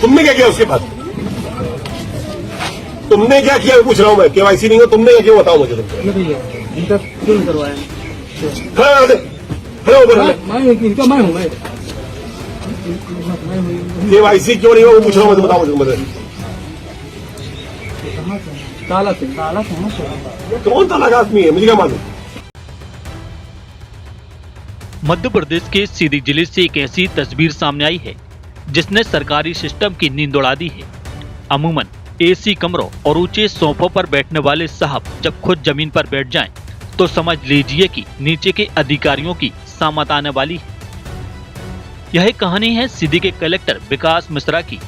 तुमने क्या किया उसके बाद? तुमने क्या किया पूछ रहा हूँ मैं। केवाईसी नहीं हो तुमने क्या किया बताओ मुझे। तुमने भैया इनका क्यों नहीं करवाया? इनका मैं हूँ केवाईसी क्यों नहीं हो वो पूछ रहा हूँ मैं, बताओ मुझे। ताला से कौन ताला आदमी है मुझे क्या मालूम। मध्य प्रदेश के सीधी जिले से एक ऐसी तस्वीर सामने आई है जिसने सरकारी सिस्टम की नींद उड़ा दी है। अमूमन एसी कमरों और ऊंचे सोफों पर बैठने वाले साहब जब खुद जमीन पर बैठ जाएं, तो समझ लीजिए कि नीचे के अधिकारियों की सामत आने वाली है। यह कहानी है सीधी के कलेक्टर विकास मिश्रा की,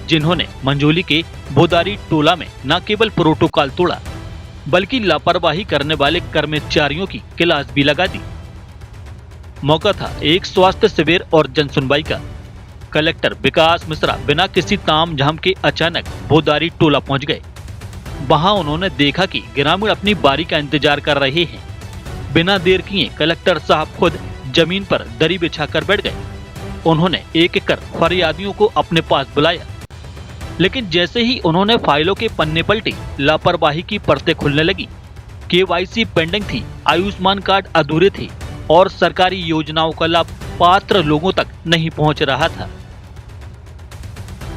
जिन्होंने मंझोली के भोदारी टोला में न केवल प्रोटोकॉल तोड़ा बल्कि लापरवाही करने वाले कर्मचारियों की क्लास भी लगा दी। मौका था एक स्वास्थ्य शिविर और जनसुनवाई का। कलेक्टर विकास मिश्रा बिना किसी ताम झाम के अचानक भोदारी टोला पहुंच गए। वहां उन्होंने देखा कि ग्रामीण अपनी बारी का इंतजार कर रहे हैं। बिना देर किए कलेक्टर साहब खुद जमीन पर दरी बिछाकर बैठ गए। उन्होंने एक एक कर फरियादियों को अपने पास बुलाया, लेकिन जैसे ही उन्होंने फाइलों के पन्ने पलटे, लापरवाही की परतें खुलने लगी। केवाईसी पेंडिंग थी, आयुष्मान कार्ड अधूरे थे और सरकारी योजनाओं का लाभ पात्र लोगों तक नहीं पहुंच रहा था।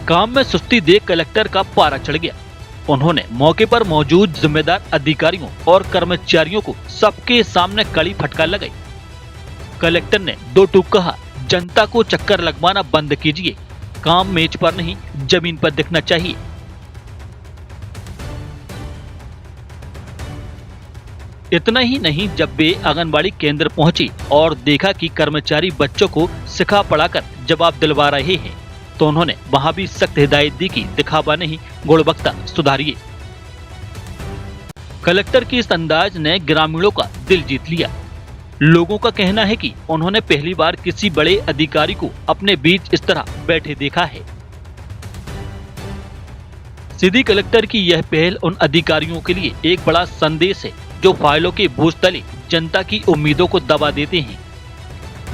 काम में सुस्ती देख कलेक्टर का पारा चढ़ गया। उन्होंने मौके पर मौजूद जिम्मेदार अधिकारियों और कर्मचारियों को सबके सामने कड़ी फटकार लगाई। कलेक्टर ने दो टूक कहा, जनता को चक्कर लगवाना बंद कीजिए, काम मेज पर नहीं जमीन पर दिखना चाहिए। इतना ही नहीं, जब वे आंगनबाड़ी केंद्र पहुंची और देखा कि कर्मचारी बच्चों को सिखा पढ़ाकर जवाब दिलवा रहे हैं, तो उन्होंने वहां भी सख्त हिदायत दी कि दिखावा नहीं, गुणवत्ता सुधारिए। कलेक्टर की इस अंदाज ने ग्रामीणों का दिल जीत लिया। लोगों का कहना है कि उन्होंने पहली बार किसी बड़े अधिकारी को अपने बीच इस तरह बैठे देखा है। सीधी कलेक्टर की यह पहल उन अधिकारियों के लिए एक बड़ा संदेश है जो फाइलों के बोझ तले जनता की उम्मीदों को दबा देते हैं।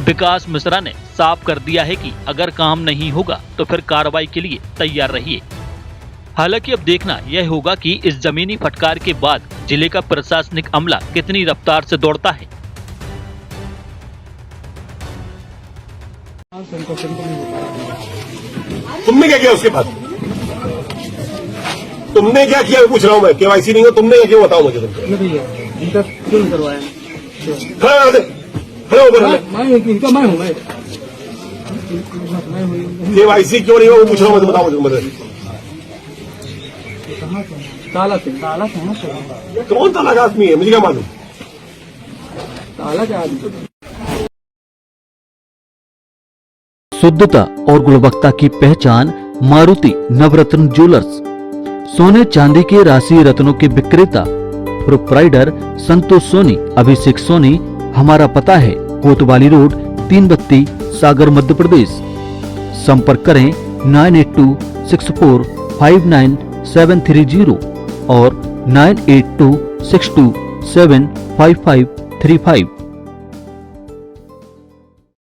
विकास मिश्रा ने साफ कर दिया है कि अगर काम नहीं होगा तो फिर कार्रवाई के लिए तैयार रहिए। हालांकि अब देखना यह होगा कि इस जमीनी फटकार के बाद जिले का प्रशासनिक अमला कितनी रफ्तार से दौड़ता है। तुमने क्या किया उसके बाद? तुमने क्या किया पूछ रहा हूँ मैं। केवाईसी नहीं हो तुमने क्या किया बताओ मुझे। तुमने भैया इनका क्यों नहीं करवाया? इनका मैं हूँ केवाईसी क्यों नहीं हो वो पूछ रहा हूँ मैं, बताओ मुझे। ताला से कौन ताला आदमी है मुझे क्या मालूम। ताला क्या आदमी? शुद्धता और गुणवत्ता की पहचान मारुति नवरत्न ज्वेलर्स। सोने चांदी के राशि रत्नों के विक्रेता प्रोप्राइटर संतोष सोनी, अभिषेक सोनी। हमारा पता है कोतवाली रोड, 3 बत्ती, सागर, मध्य प्रदेश। संपर्क करें 9826459730 और 9826275535।